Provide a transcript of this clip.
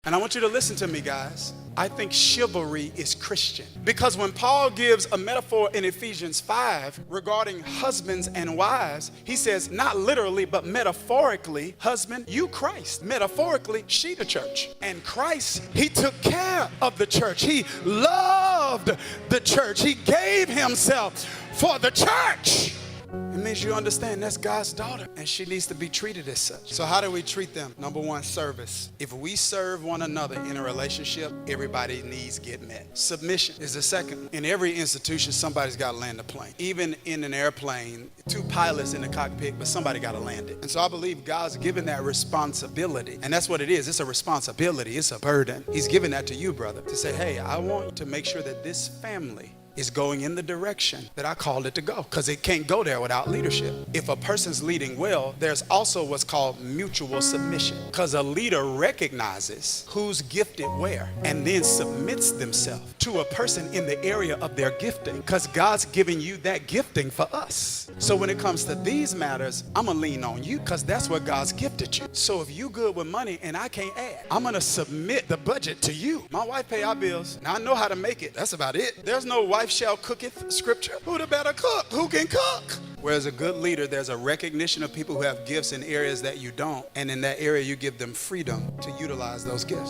And I want you to listen to me, guys. I think chivalry is Christian. Because when Paul gives a metaphor in Ephesians 5 regarding husbands and wives, he says, not literally, but metaphorically, husband, you Christ. Metaphorically, she the church. And Christ, he took care of the church. He loved the church. He gave himself for the church. It means you understand that's God's daughter, and she needs to be treated as such. So how do we treat them? Number one, service. If we serve one another in a relationship, everybody's needs get met. Submission is the second. In every institution, somebody's got to land a plane. Even in an airplane, two pilots in the cockpit, but somebody got to land it. And so I believe God's given that responsibility. And that's what it is. It's a responsibility. It's a burden. He's given that to you, brother, to say, hey, I want to make sure that this family is going in the direction that I called it to go, because it can't go there without leadership. If a person's leading well, there's also what's called mutual submission, because a leader recognizes who's gifted where and then submits themselves to a person in the area of their gifting, because God's giving you that gifting for us. So when it comes to these matters, I'm gonna lean on you because that's what God's gifted you. So if you good with money and I can't add, I'm gonna submit the budget to you. My wife pay our bills. Now I know how to make it. That's about it. There's no wife shall cooketh scripture. Who the better cook? Who can cook? Whereas a good leader, there's a recognition of people who have gifts in areas that you don't. And in that area, you give them freedom to utilize those gifts.